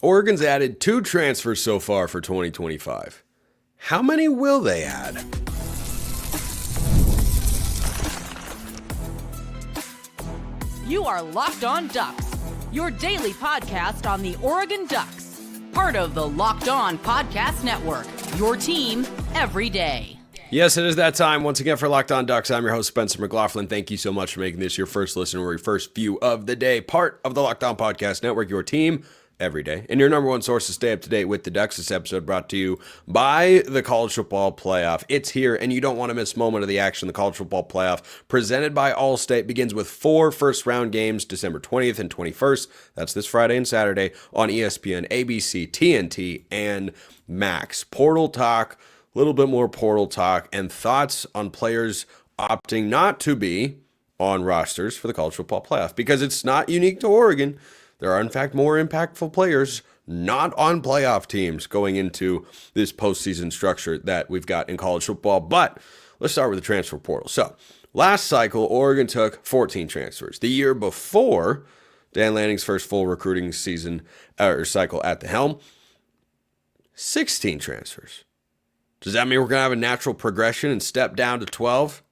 Oregon's added 2 transfers so far for 2025. How many will they add? You are Locked On Ducks, your daily podcast on the Oregon Ducks. Part of the Locked On Podcast Network, your team every day. Yes, it is that time. Once again for Locked On Ducks, I'm your host, Spencer McLaughlin. Thank you so much for making this your first listen or your first view of the day. Part of the Locked On Podcast Network, your team every day, and your number one source to stay up to date with the Ducks. This episode brought to you by the College Football Playoff. It's here, and you don't want to miss a moment of the action. The College Football Playoff, presented by Allstate, begins with 4 first-round games, December 20th and 21st. That's this Friday and Saturday on ESPN, ABC, TNT, and Max. Portal talk, a little bit more portal talk, and thoughts on players opting not to be on rosters for the College Football Playoff, because it's not unique to Oregon. There are, in fact, more impactful players not on playoff teams going into this postseason structure that we've got in college football. But let's start with the transfer portal. So last cycle, Oregon took 14 transfers. The year before, Dan Lanning's first full recruiting season or cycle at the helm, 16 transfers. Does that mean we're going to have a natural progression and step down to 12?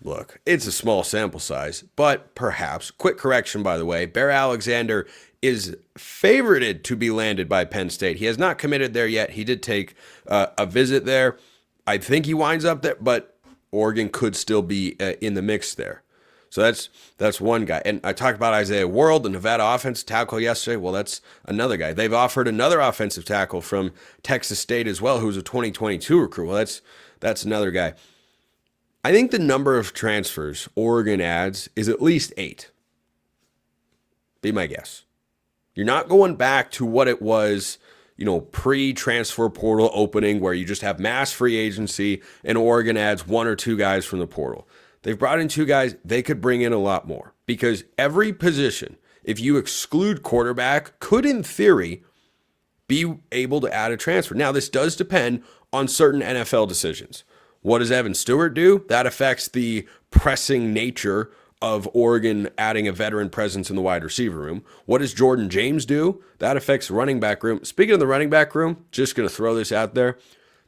Look, it's a small sample size, but perhaps. Quick correction, by the way. Bear Alexander is favorited to be landed by Penn State. He has not committed there yet. He did take a visit there. I think he winds up there, but Oregon could still be in the mix there. So that's one guy. And I talked about Isaiah World, the Nevada offensive tackle yesterday. Well, that's another guy. They've offered another offensive tackle from Texas State as well, who's a 2022 recruit. Well, that's another guy. I think the number of transfers Oregon adds is at least 8. Be my guess. You're not going back to what it was, pre-transfer portal opening where you just have mass free agency and Oregon adds 1 or 2 guys from the portal. They've brought in 2 guys. They could bring in a lot more because every position, if you exclude quarterback, could in theory be able to add a transfer. Now, this does depend on certain NFL decisions. What does Evan Stewart do? That affects the pressing nature of Oregon adding a veteran presence in the wide receiver room. What does Jordan James do? That affects the running back room. Speaking of the running back room, just going to throw this out there.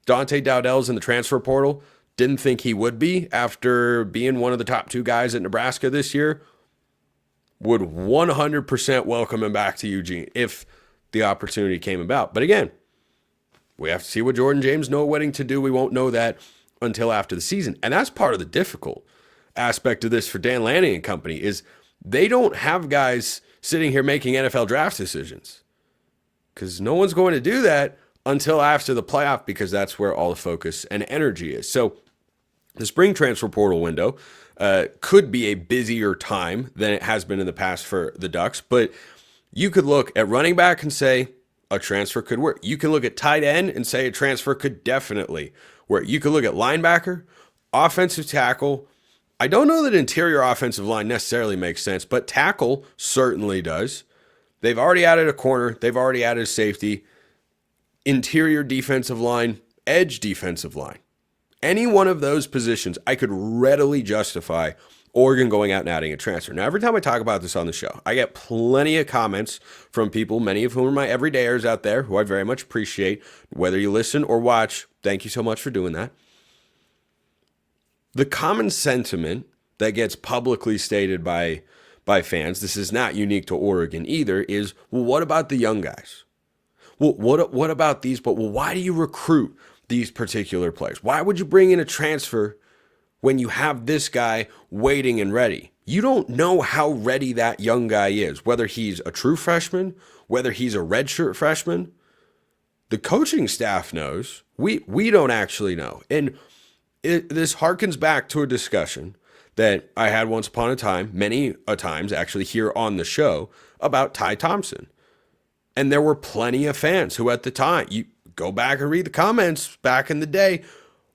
Dante Dowdell's in the transfer portal. Didn't think he would be after being one of the top 2 guys at Nebraska this year. Would 100% welcome him back to Eugene if the opportunity came about. But again, we have to see what Jordan James knows what to do. We won't know that until after the season. And that's part of the difficult aspect of this for Dan Lanning and company is they don't have guys sitting here making NFL draft decisions because no one's going to do that until after the playoff because that's where all the focus and energy is. So the spring transfer portal window could be a busier time than it has been in the past for the Ducks, but you could look at running back and say a transfer could work. You can look at tight end and say a transfer could definitely where you could look at linebacker, offensive tackle. I don't know that interior offensive line necessarily makes sense, but tackle certainly does. They've already added a corner. They've already added a safety. Interior defensive line, edge defensive line. Any one of those positions, I could readily justify Oregon going out and adding a transfer. Now, every time I talk about this on the show, I get plenty of comments from people, many of whom are my everydayers out there, who I very much appreciate. Whether you listen or watch, thank you so much for doing that. The common sentiment that gets publicly stated by fans, this is not unique to Oregon either, is, well, what about the young guys? Well, what about these? But why do you recruit these particular players? Why would you bring in a transfer when you have this guy waiting and ready? You don't know how ready that young guy is, whether he's a true freshman, whether he's a redshirt freshman. The coaching staff knows. We don't actually know. And this harkens back to a discussion that I had once upon a time, many a times actually here on the show, about Ty Thompson. And there were plenty of fans who at the time, you go back and read the comments back in the day,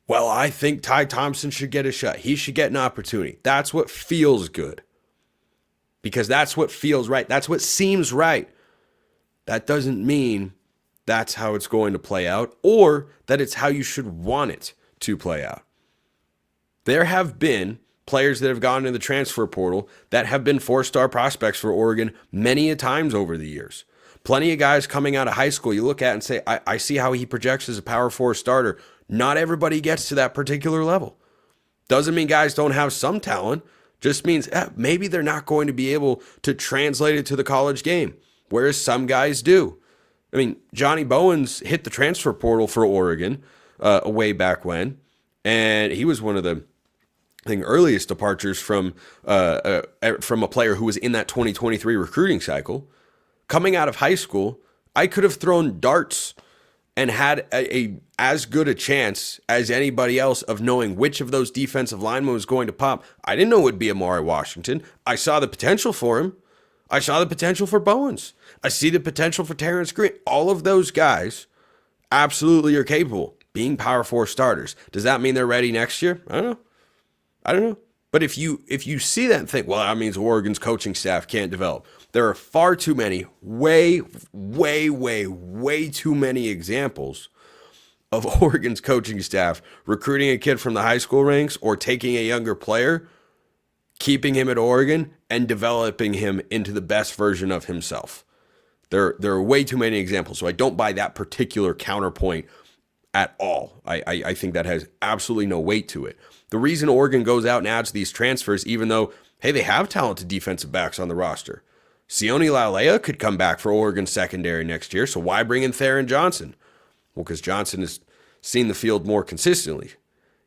well, I think Ty Thompson should get a shot. He should get an opportunity. That's what feels good. Because that's what feels right. That's what seems right. That doesn't mean that's how it's going to play out or that it's how you should want it to play out. There have been players that have gone in the transfer portal that have been 4-star prospects for Oregon many a times over the years. Plenty of guys coming out of high school, you look at and say, I see how he projects as a power four starter. Not everybody gets to that particular level. Doesn't mean guys don't have some talent. Just means maybe they're not going to be able to translate it to the college game, whereas some guys do. I mean, Johnny Bowens hit the transfer portal for Oregon way back when, and he was one of the earliest departures from a player who was in that 2023 recruiting cycle. Coming out of high school, I could have thrown darts and had a as good a chance as anybody else of knowing which of those defensive linemen was going to pop. I didn't know it would be Amari Washington. I saw the potential for him. I saw the potential for Bowens. I see the potential for Terrence Green. All of those guys absolutely are capable being power four starters. Does that mean they're ready next year? I don't know. But if you see that and think, well, that means Oregon's coaching staff can't develop. There are far too many, way too many examples of Oregon's coaching staff recruiting a kid from the high school ranks or taking a younger player, keeping him at Oregon, and developing him into the best version of himself. There are way too many examples, so I don't buy that particular counterpoint at all. I think that has absolutely no weight to it. The reason Oregon goes out and adds these transfers, even though, hey, they have talented defensive backs on the roster. Sione Laulea could come back for Oregon secondary next year, so why bring in Theran Johnson? Well, because Johnson has seen the field more consistently.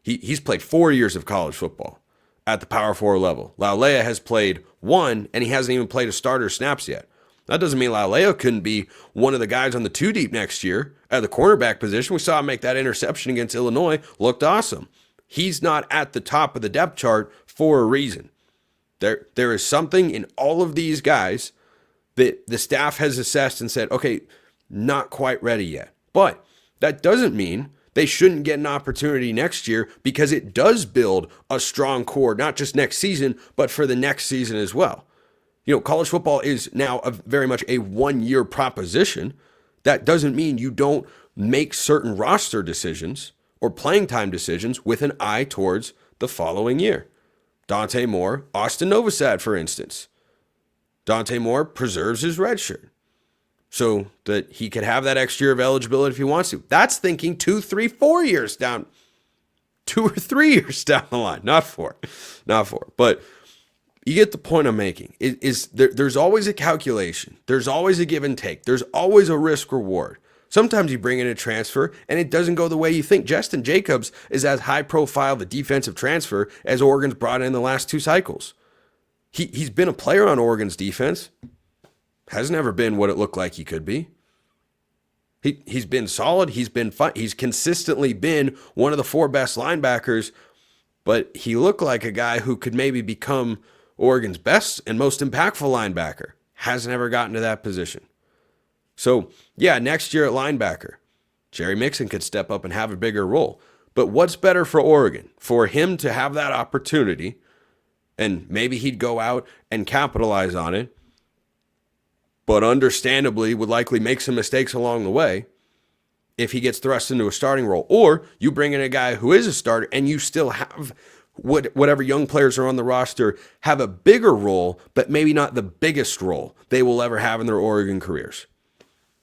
He's played 4 years of college football at the Power 4 level. Laulea has played 1, and he hasn't even played a starter snaps yet. That doesn't mean Laulea couldn't be one of the guys on the 2 deep next year at the cornerback position. We saw him make that interception against Illinois. Looked awesome. He's not at the top of the depth chart for a reason. There is something in all of these guys that the staff has assessed and said, okay, not quite ready yet. But that doesn't mean they shouldn't get an opportunity next year, because it does build a strong core, not just next season, but for the next season as well. You know, college football is now very much a one-year proposition. That doesn't mean you don't make certain roster decisions or playing time decisions with an eye towards the following year. Dante Moore, Austin Novosad, for instance. Dante Moore preserves his red shirt so that he could have that extra year of eligibility if he wants to. That's thinking 2, 3, 4 years down, 2 or 3 years down the line, not four. But you get the point I'm making. There's always a calculation. There's always a give and take. There's always a risk reward. Sometimes you bring in a transfer and it doesn't go the way you think. Justin Jacobs is as high profile the defensive transfer as Oregon's brought in the last 2 cycles. He's been a player on Oregon's defense. Has never been what it looked like he could be. He's been solid. He's been fun. He's consistently been one of the 4 best linebackers, but he looked like a guy who could maybe become Oregon's best and most impactful linebacker. Hasn't ever gotten to that position. So, yeah, next year at linebacker, Jerry Mixon could step up and have a bigger role. But what's better for Oregon? For him to have that opportunity, and maybe he'd go out and capitalize on it, but understandably would likely make some mistakes along the way if he gets thrust into a starting role. Or you bring in a guy who is a starter and you still have whatever young players are on the roster have a bigger role, but maybe not the biggest role they will ever have in their Oregon careers.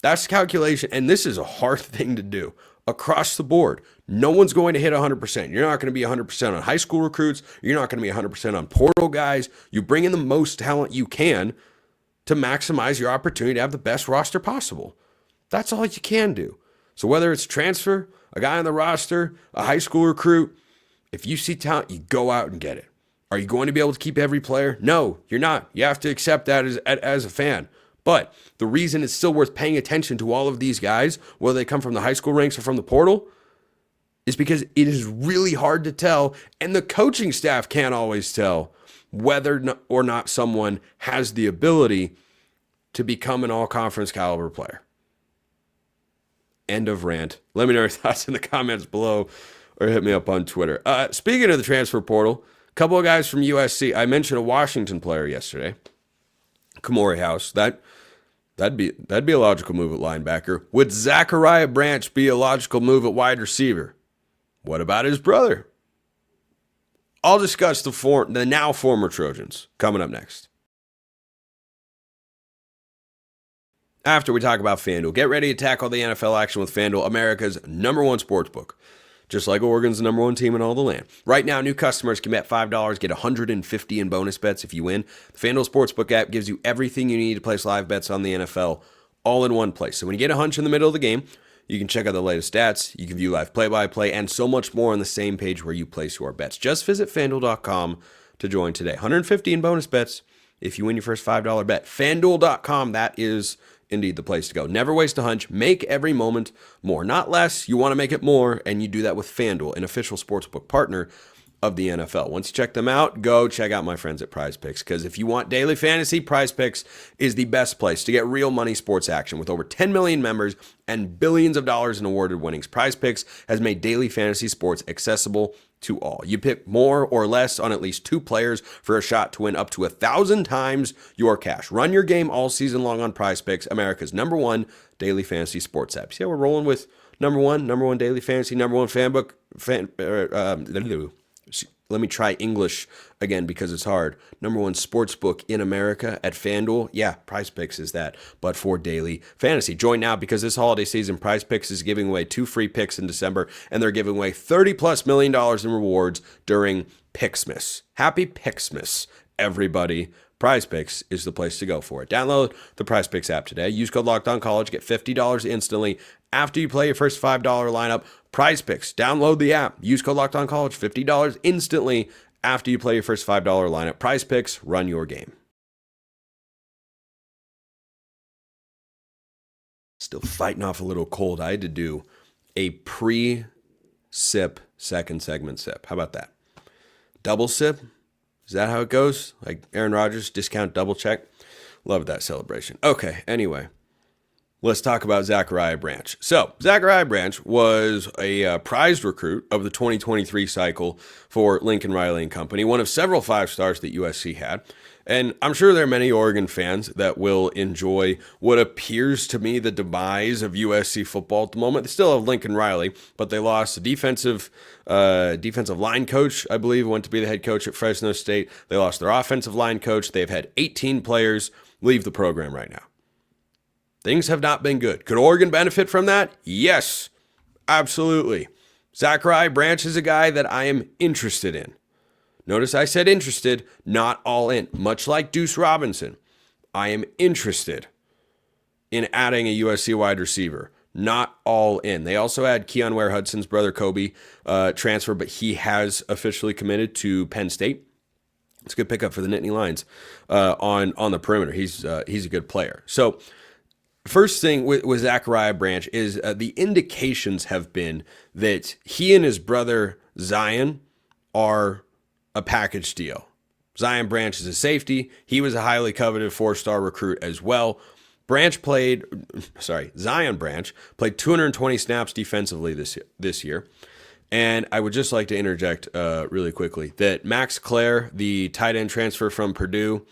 That's the calculation, and this is a hard thing to do across the board. No one's going to hit 100%. You're not going to be 100% on high school recruits. You're not going to be 100% on portal guys. You bring in the most talent you can to maximize your opportunity to have the best roster possible. That's all you can do. So whether it's transfer, a guy on the roster, a high school recruit, if you see talent, you go out and get it. Are you going to be able to keep every player? No, you're not. You have to accept that as a fan. But the reason it's still worth paying attention to all of these guys, whether they come from the high school ranks or from the portal, is because it is really hard to tell, and the coaching staff can't always tell whether or not someone has the ability to become an all-conference caliber player. End of rant. Let me know your thoughts in the comments below or hit me up on Twitter. Speaking of the transfer portal, a couple of guys from USC. I mentioned a Washington player yesterday, Kamori House. That'd be a logical move at linebacker. Would Zachariah Branch be a logical move at wide receiver? What about his brother? I'll discuss the now former Trojans coming up next. after we talk about FanDuel. Get ready to tackle the NFL action with FanDuel, America's #1 sportsbook. Just like Oregon's the #1 team in all the land. Right now, new customers can bet $5, get $150 in bonus bets if you win. The FanDuel Sportsbook app gives you everything you need to place live bets on the NFL all in one place. So when you get a hunch in the middle of the game, you can check out the latest stats, you can view live play-by-play, and so much more on the same page where you place your bets. Just visit FanDuel.com to join today. $150 in bonus bets if you win your first $5 bet. FanDuel.com, that is indeed the place to go. Never waste a hunch. Make every moment more, not less. You want to make it more, and you do that with FanDuel, an official sportsbook partner of the NFL. Once you check them out, go check out my friends at Prize Picks, because if you want daily fantasy, Prize Picks is the best place to get real money sports action. With over 10 million members and billions of dollars in awarded winnings, Prize Picks has made daily fantasy sports accessible to all. You pick more or less on at least 2 players for a shot to win up to 1,000 times your cash. Run your game all season long on Prize Picks, America's #1 daily fantasy sports app. See how we're rolling with number one daily fantasy, #1 let me try English again because it's hard. #1 sportsbook in America at FanDuel. Yeah, Prize Picks is that, but for daily fantasy. Join now because this holiday season, Prize Picks is giving away 2 free picks in December, and they're giving away $30+ million in rewards during Picksmas. Happy Picksmas, everybody. Prize Picks is the place to go for it. Download the Prize Picks app today. Use code LOCKEDONCollege. Get $50 instantly after you play your first $5 lineup. Prize Picks. Download the app. Use code LOCKEDONCollege. $50 instantly after you play your first $5 lineup. Prize Picks. Run your game. Still fighting off a little cold. I had to do a pre-sip second segment sip. How about that? Double sip. Is that how it goes? Like Aaron Rodgers, discount double check? Love that celebration. Okay, anyway, let's talk about Zachariah Branch. So, Zachariah Branch was a prized recruit of the 2023 cycle for Lincoln Riley and Company, one of several 5-stars that USC had. And I'm sure there are many Oregon fans that will enjoy what appears to me the demise of USC football at the moment. They still have Lincoln Riley, but they lost a defensive line coach, I believe, went to be the head coach at Fresno State. They lost their offensive line coach. They've had 18 players leave the program right now. Things have not been good. Could Oregon benefit from that? Yes, absolutely. Zachariah Branch is a guy that I am interested in. Notice I said interested, not all in. Much like Deuce Robinson, I am interested in adding a USC wide receiver, not all in. They also had Keon Ware-Hudson's brother Kobe transfer, but he has officially committed to Penn State. It's a good pickup for the Nittany Lions on the perimeter. He's a good player. So first thing with Zachariah Branch is the indications have been that he and his brother Zion are a package deal. Zion Branch is a safety. He was a highly coveted 4-star recruit as well. Zion Branch played 220 snaps defensively this year. And I would just like to interject really quickly that Max Clare, the tight end transfer from Purdue,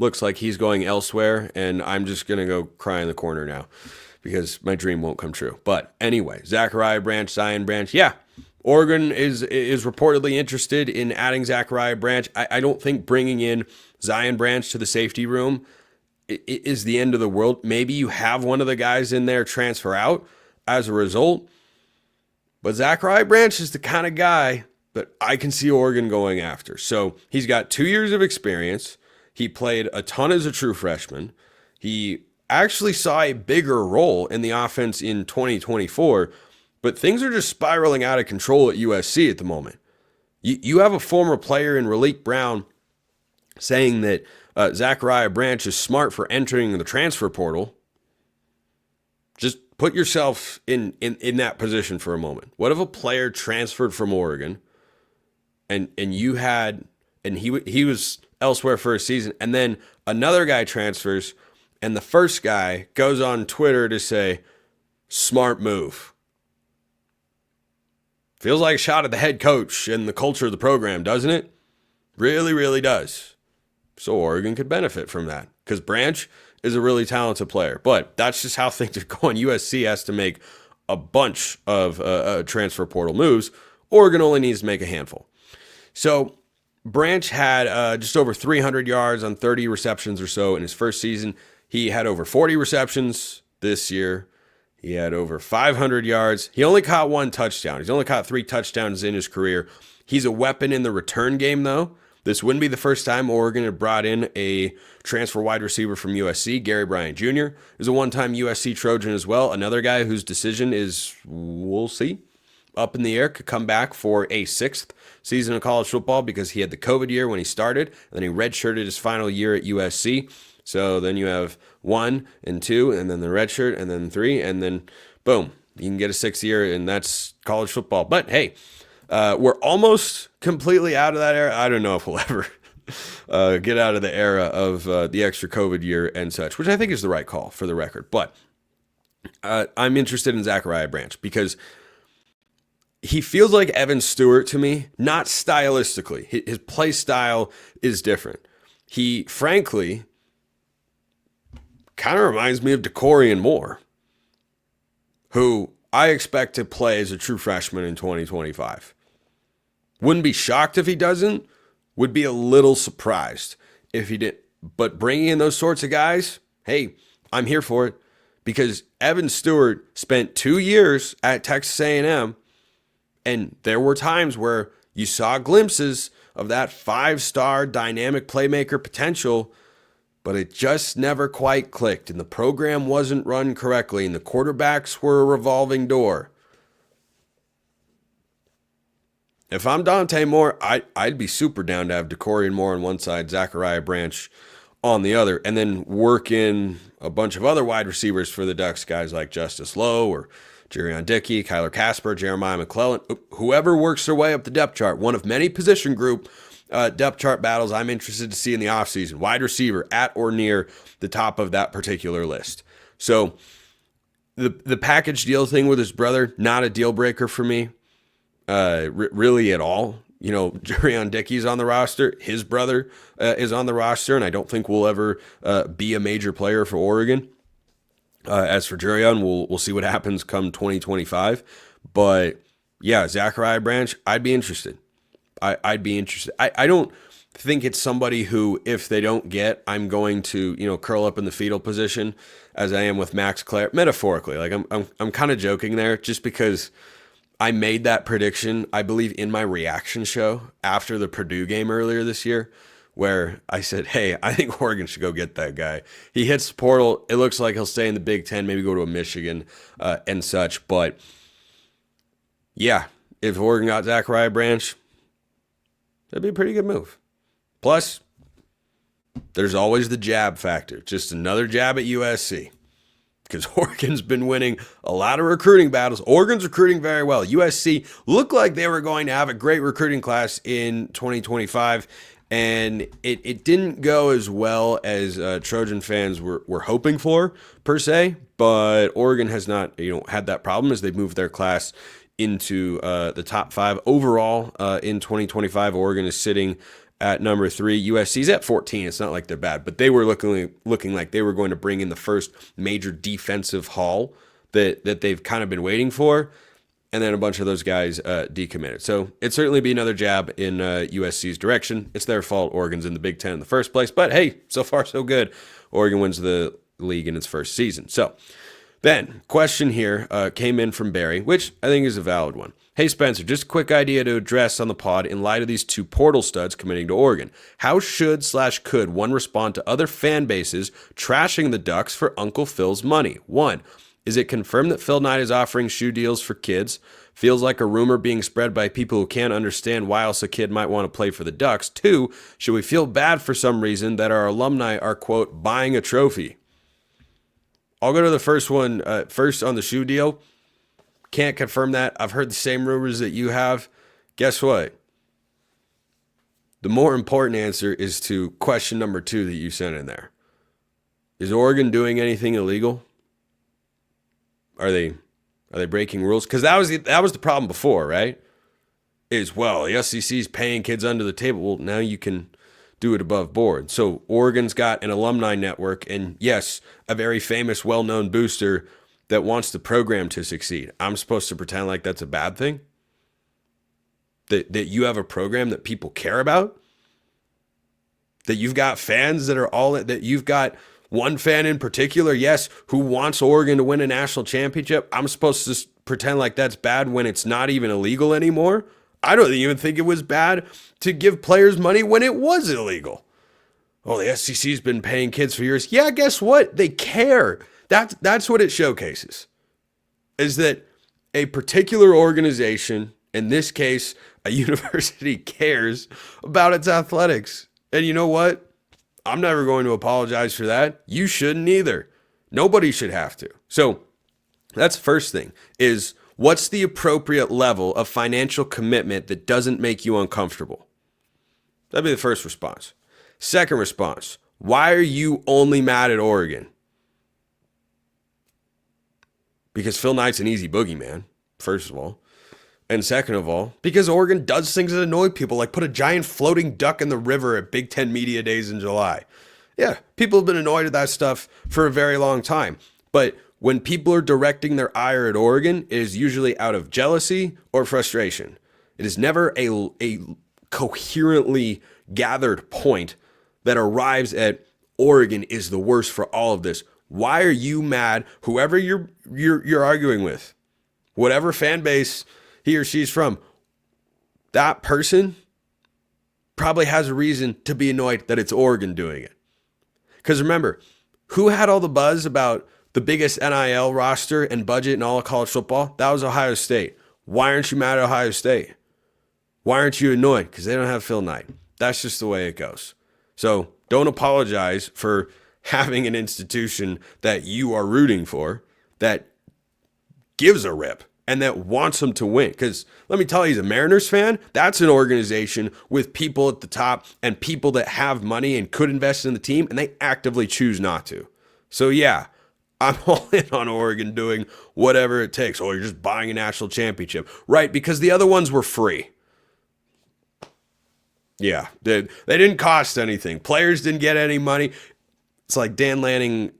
looks like he's going elsewhere, and I'm just going to go cry in the corner now because my dream won't come true. But anyway, Zachariah Branch, Zion Branch, yeah. Oregon is reportedly interested in adding Zachariah Branch. I don't think bringing in Zion Branch to the safety room is the end of the world. Maybe you have one of the guys in there transfer out as a result. But Zachariah Branch is the kind of guy that I can see Oregon going after. So he's got 2 years of experience. He played a ton as a true freshman. He actually saw a bigger role in the offense in 2024. But things are just spiraling out of control at USC at the moment. You have a former player in Raleek Brown saying that Zachariah Branch is smart for entering the transfer portal. Just put yourself in that position for a moment. What if a player transferred from Oregon and he was elsewhere for a season, and then another guy transfers and the first guy goes on Twitter to say, smart move. Feels like a shot at the head coach and the culture of the program, doesn't it? Really, really does. So Oregon could benefit from that because Branch is a really talented player. But that's just how things are going. USC has to make a bunch of transfer portal moves. Oregon only needs to make a handful. So Branch had just over 300 yards on 30 receptions or so in his first season. He had over 40 receptions this year. He had over 500 yards. He only caught 1 touchdown. He's only caught 3 touchdowns in his career. He's a weapon in the return game, though. This wouldn't be the first time Oregon had brought in a transfer wide receiver from USC. Gary Bryant Jr. is a one-time USC Trojan as well. Another guy whose decision is, we'll see, up in the air, could come back for a 6th season of college football because he had the COVID year when he started, and then he redshirted his final year at USC. So then you have 1 and 2, and then the redshirt, and then 3, and then boom, you can get a 6th year, and that's college football. But hey, we're almost completely out of that era. I don't know if we'll ever get out of the era of the extra COVID year and such, which I think is the right call for the record. But I'm interested in Zachariah Branch because he feels like Evan Stewart to me, not stylistically. His play style is different. He, frankly, kind of reminds me of Decorian Moore, who I expect to play as a true freshman in 2025. Wouldn't be shocked if he doesn't. Would be a little surprised if he didn't. But bringing in those sorts of guys, hey, I'm here for it because Evan Stewart spent 2 years at Texas A&M, and there were times where you saw glimpses of that 5-star dynamic playmaker potential, but it just never quite clicked, and the program wasn't run correctly, and the quarterbacks were a revolving door. If I'm Dante Moore, I'd be super down to have Decorian Moore on one side, Zachariah Branch on the other, and then work in a bunch of other wide receivers for the Ducks, guys like Justice Lowe or Jerion Dickey, Kyler Casper, Jeremiah McLaughlin, whoever works their way up the depth chart. One of many position group depth chart battles I'm interested to see in the offseason. Wide receiver at or near the top of that particular list. So the package deal thing with his brother, not a deal breaker for me. Really at all. You know, Jerion Dickey's on the roster. His brother is on the roster, and I don't think will ever be a major player for Oregon. As for Jerion, we'll see what happens come 2025. But yeah, Zachariah Branch, I'd be interested. I'd be interested. I don't think it's somebody who, if they don't get, I'm going to, curl up in the fetal position as I am with Max Clare. Metaphorically, like I'm kind of joking there, just because I made that prediction, I believe, in my reaction show after the Purdue game earlier this year, where I said, hey, I think Oregon should go get that guy. He hits the portal. It looks like he'll stay in the Big Ten, maybe go to a Michigan and such. But yeah, if Oregon got Zachariah Branch, that'd be a pretty good move. Plus, there's always the jab factor. Just another jab at USC. Because Oregon's been winning a lot of recruiting battles. Oregon's recruiting very well. USC looked like they were going to have a great recruiting class in 2025, and it didn't go as well as Trojan fans were hoping for, per se. But Oregon has not had that problem as they've moved their class into the top 5 overall in 2025. Oregon is sitting at number 3. USC's at 14. It's not like they're bad, but they were looking like they were going to bring in the first major defensive haul that they've kind of been waiting for, and then a bunch of those guys decommitted. So it'd certainly be another jab in USC's direction. It's their fault Oregon's in the Big Ten in the first place, but hey, so far so good. Oregon wins the league in its first season. So then, question here came in from Barry, which I think is a valid one. Hey, Spencer, just a quick idea to address on the pod in light of these 2 portal studs committing to Oregon. How should/could one respond to other fan bases trashing the Ducks for Uncle Phil's money? 1, is it confirmed that Phil Knight is offering shoe deals for kids? Feels like a rumor being spread by people who can't understand why else a kid might want to play for the Ducks. 2, should we feel bad for some reason that our alumni are, quote, buying a trophy? I'll go to the first one first on the shoe deal. Can't confirm that. I've heard the same rumors that you have. Guess what? The more important answer is to question number 2 that you sent in there. Is Oregon doing anything illegal? Are they breaking rules? Because that was the problem before, right? The SEC's paying kids under the table. Well, now you can do it above board. So Oregon's got an alumni network, and yes, a very famous, well-known booster that wants the program to succeed. I'm supposed to pretend like that's a bad thing? That you have a program that people care about? That you've got fans that are that you've got one fan in particular, yes, who wants Oregon to win a national championship, I'm supposed to pretend like that's bad when it's not even illegal anymore? I don't even think it was bad to give players money when it was illegal. Oh, the SEC's been paying kids for years. Yeah, guess what? They care. That's what it showcases, is that a particular organization, in this case, a university, cares about its athletics. And you know what? I'm never going to apologize for that. You shouldn't either. Nobody should have to. So that's the first thing, is what's the appropriate level of financial commitment that doesn't make you uncomfortable? That'd be the first response. Second response, why are you only mad at Oregon? Because Phil Knight's an easy boogeyman, first of all. And second of all, because Oregon does things that annoy people, like put a giant floating duck in the river at Big Ten Media Days in July. Yeah, people have been annoyed at that stuff for a very long time. But when people are directing their ire at Oregon, it is usually out of jealousy or frustration. It is never a coherently gathered point that arrives at Oregon is the worst for all of this. Why are you mad? Whoever you're arguing with, whatever fan base he or she's from, that person probably has a reason to be annoyed that it's Oregon doing it. Because remember, who had all the buzz about the biggest NIL roster and budget in all of college football? That was Ohio State. Why aren't you mad at Ohio State? Why aren't you annoyed? Because they don't have Phil Knight. That's just the way it goes. So don't apologize for having an institution that you are rooting for that gives a rip and that wants them to win. Because let me tell you, as a Mariners fan, that's an organization with people at the top and people that have money and could invest in the team, and they actively choose not to. So yeah, I'm all in on Oregon doing whatever it takes. Oh, you're just buying a national championship. Right, because the other ones were free. Yeah, they didn't cost anything. Players didn't get any money. It's like Dan Lanning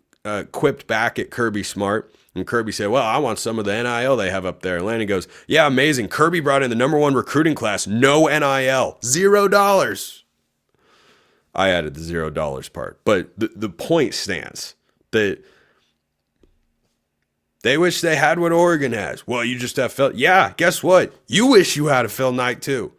quipped back at Kirby Smart. And Kirby said, well, I want some of the NIL they have up there. And Lanning goes, yeah, amazing. Kirby brought in the #1 recruiting class. No NIL. $0. I added the $0 part. But the point stands that they wish they had what Oregon has. Well, you just have Phil. Yeah, guess what? You wish you had a Phil Knight too.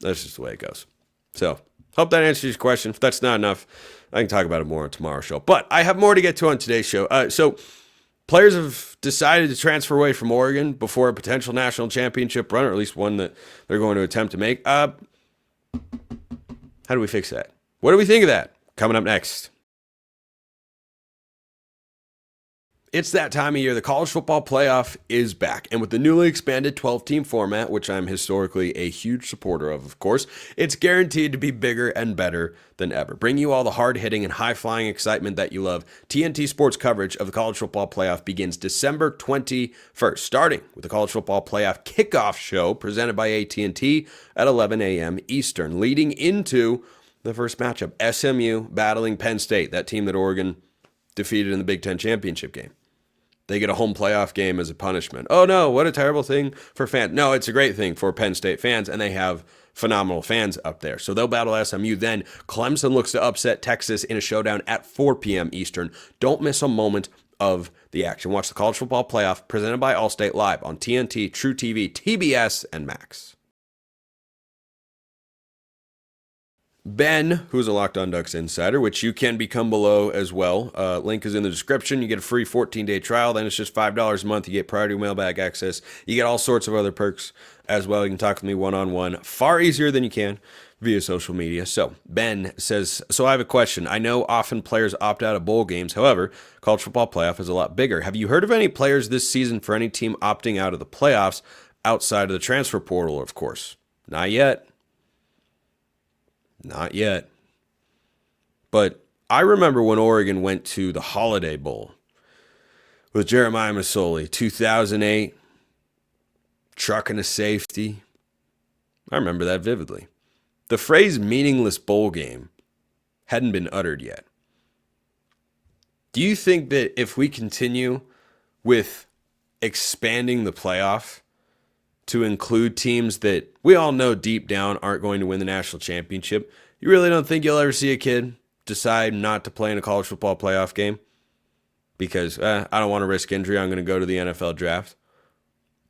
That's just the way it goes. So, hope that answers your question. If that's not enough, I can talk about it more on tomorrow's show. But I have more to get to on today's show. So, players have decided to transfer away from Oregon before a potential national championship run, or at least one that they're going to attempt to make. How do we fix that? What do we think of that? Coming up next. It's that time of year. The college football playoff is back. And with the newly expanded 12-team format, which I'm historically a huge supporter of course, it's guaranteed to be bigger and better than ever. Bring you all the hard-hitting and high-flying excitement that you love. TNT Sports coverage of the college football playoff begins December 21st, starting with the college football playoff kickoff show presented by AT&T at 11 a.m. Eastern, leading into the first matchup, SMU battling Penn State, that team that Oregon defeated in the Big Ten championship game. They get a home playoff game as a punishment. Oh no, what a terrible thing for fans. No, it's a great thing for Penn State fans, and they have phenomenal fans up there. So they'll battle SMU. Then Clemson looks to upset Texas in a showdown at 4 p.m. Eastern. Don't miss a moment of the action. Watch the college football playoff presented by Allstate live on TNT, True TV, TBS, and Max. Ben, who's a Locked On Ducks insider, which you can become below as well. Link is in the description. You get a free 14-day trial. Then it's just $5 a month. You get priority mailbag access. You get all sorts of other perks as well. You can talk with me one-on-one far easier than you can via social media. So Ben says, so I have a question. I know often players opt out of bowl games. However, college football playoff is a lot bigger. Have you heard of any players this season for any team opting out of the playoffs outside of the transfer portal, of course? Not yet. Not yet. But I remember when Oregon went to the Holiday Bowl with Jeremiah Masoli, 2008, trucking a safety. I remember that vividly. The phrase meaningless bowl game hadn't been uttered yet. Do you think that if we continue with expanding the playoff to include teams that we all know deep down aren't going to win the national championship, you really don't think you'll ever see a kid decide not to play in a college football playoff game because I don't want to risk injury. I'm going to go to the NFL draft.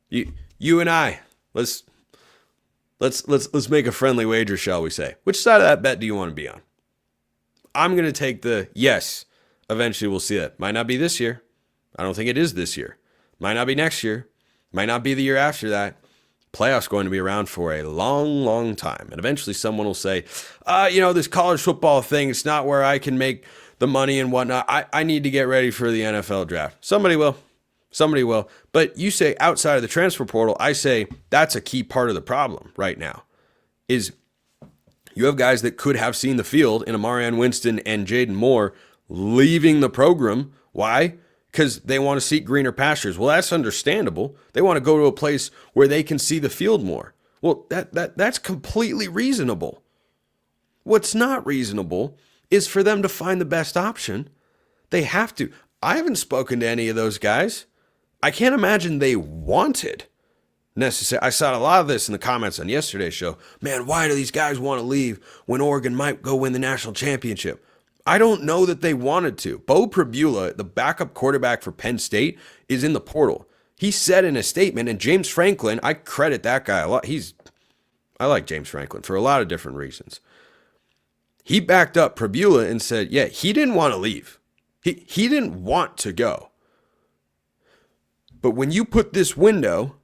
You and I, let's make a friendly wager, shall we say? Which side of that bet do you want to be on? I'm going to take the yes. Eventually, we'll see that. Might not be this year. I don't think it is this year. Might not be next year. Might not be the year after that. Playoffs going to be around for a long, long time. And eventually someone will say, this college football thing, it's not where I can make the money and whatnot. I need to get ready for the NFL draft. Somebody will. But you say outside of the transfer portal, I say that's a key part of the problem right now is you have guys that could have seen the field in Amarian Winston and Jaden Moore leaving the program. Why? Because they want to seek greener pastures. Well, that's understandable. They want to go to a place where they can see the field more. Well, that's completely reasonable. What's not reasonable is for them to find the best option. They have to. I haven't spoken to any of those guys. I can't imagine they wanted necessarily. I saw a lot of this in the comments on yesterday's show. Man, why do these guys want to leave when Oregon might go win the national championship? I don't know that they wanted to. Bo Pribula, the backup quarterback for Penn State, is in the portal. He said in a statement, and James Franklin, I credit that guy a lot. I like James Franklin for a lot of different reasons. He backed up Pribula and said, yeah, he didn't want to leave. He didn't want to go. But when you put this window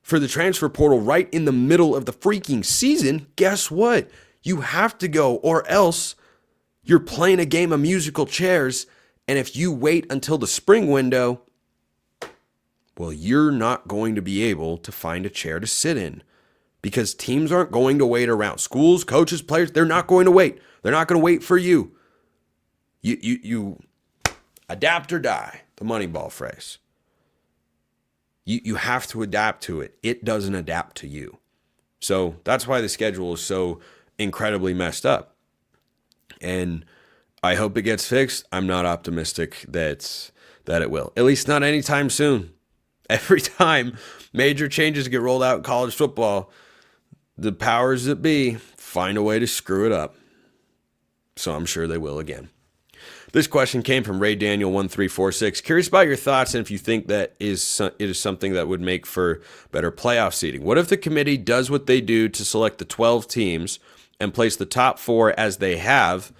for the transfer portal right in the middle of the freaking season, guess what? You have to go, or else you're playing a game of musical chairs, and if you wait until the spring window, well, you're not going to be able to find a chair to sit in because teams aren't going to wait around. Schools, coaches, players, they're not going to wait. They're not going to wait for you. You adapt or die, the Moneyball phrase. You have to adapt to it. It doesn't adapt to you. So that's why the schedule is so incredibly messed up. And I hope it gets fixed. I'm not optimistic that it will. At least not anytime soon. Every time major changes get rolled out in college football, the powers that be find a way to screw it up. So I'm sure they will again. This question came from Ray Daniel 1346. Curious about your thoughts and if you think that it is something that would make for better playoff seeding. What if the committee does what they do to select the 12 teams and place the top 4 as they have,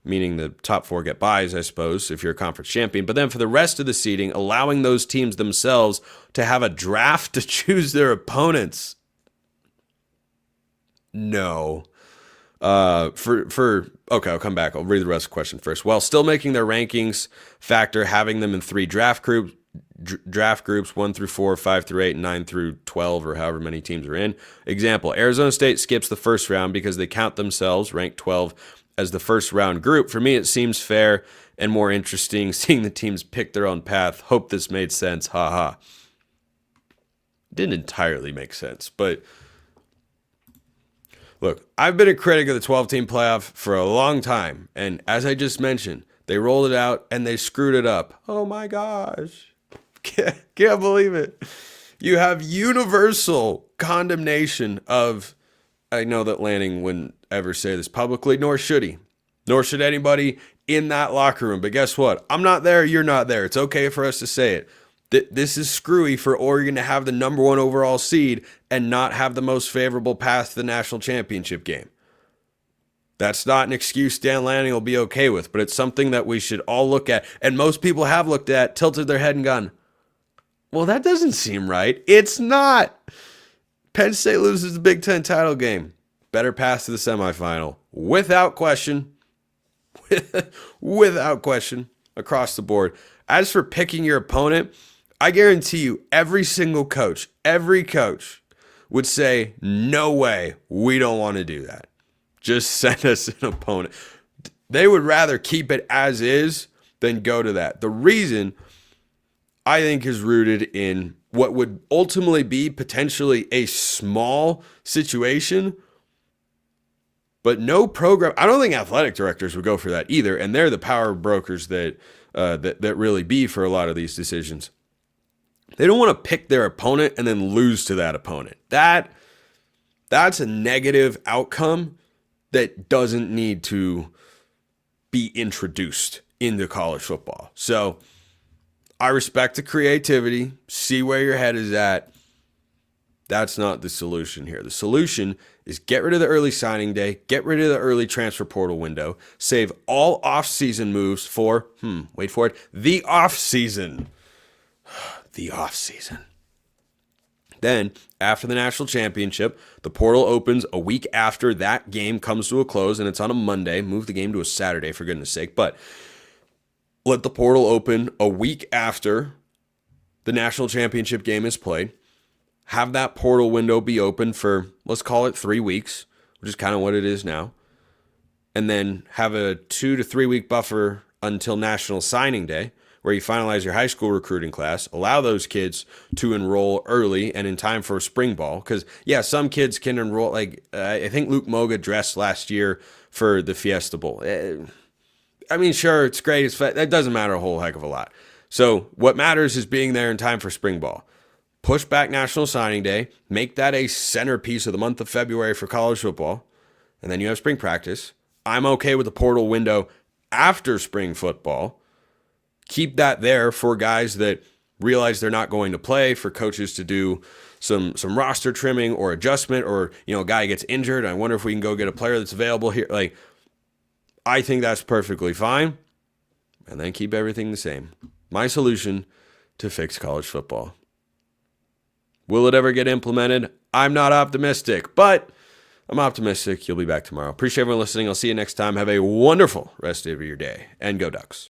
meaning the top 4 get buys, I suppose, if you're a conference champion, but then for the rest of the seeding, allowing those teams themselves to have a draft to choose their opponents? No. Okay, I'll come back. I'll read the rest of the question first. While still making their rankings factor having them in 3 draft groups, 1 through 4, 5 through 8, and 9 through 12, or however many teams are in. Example, Arizona State skips the first round because they count themselves, ranked 12, as the first round group. For me, it seems fair and more interesting seeing the teams pick their own path. Hope this made sense. Haha. Didn't entirely make sense, but look, I've been a critic of the 12-team playoff for a long time, and as I just mentioned, they rolled it out and they screwed it up. Oh my gosh. Can't believe it. You have universal condemnation of, I know that Lanning wouldn't ever say this publicly, nor should he. Nor should anybody in that locker room. But guess what? I'm not there, you're not there. It's okay for us to say it. This is screwy for Oregon to have the number 1 overall seed and not have the most favorable path to the national championship game. That's not an excuse Dan Lanning will be okay with, but it's something that we should all look at. And most people have looked at, tilted their head and gone, well, that doesn't seem right. It's not. Penn State loses the Big Ten title game. Better pass to the semifinal. Without question. Without question. Across the board. As for picking your opponent, I guarantee you every single coach, every coach would say, no way, we don't want to do that. Just send us an opponent. They would rather keep it as is than go to that. The reason I think is rooted in what would ultimately be potentially a small situation, but no program. I don't think athletic directors would go for that either, and they're the power brokers that really be for a lot of these decisions. They don't want to pick their opponent and then lose to that opponent. That's a negative outcome that doesn't need to be introduced into college football. So I respect the creativity, see where your head is at. That's not the solution here. The solution is get rid of the early signing day, get rid of the early transfer portal window, save all off-season moves for, wait for it, the off-season. The off-season. Then, after the national championship, the portal opens a week after that game comes to a close, and it's on a Monday. Move the game to a Saturday, for goodness sake. But let the portal open a week after the national championship game is played. Have that portal window be open for, let's call it 3 weeks, which is kind of what it is now. And then have a 2 to 3 week buffer until National Signing Day, where you finalize your high school recruiting class, allow those kids to enroll early and in time for spring ball. Because, yeah, some kids can enroll, like, I think Luke Moga dressed last year for the Fiesta Bowl. I mean, sure, it's great. That doesn't matter a whole heck of a lot. So what matters is being there in time for spring ball. Push back National Signing Day, make that a centerpiece of the month of February for college football, and then you have spring practice. I'm okay with the portal window after spring football. Keep that there for guys that realize they're not going to play, for coaches to do some roster trimming or adjustment, or, a guy gets injured. I wonder if we can go get a player that's available here. Like, I think that's perfectly fine. And then keep everything the same. My solution to fix college football. Will it ever get implemented? I'm not optimistic, but I'm optimistic you'll be back tomorrow. Appreciate everyone listening. I'll see you next time. Have a wonderful rest of your day, and go Ducks.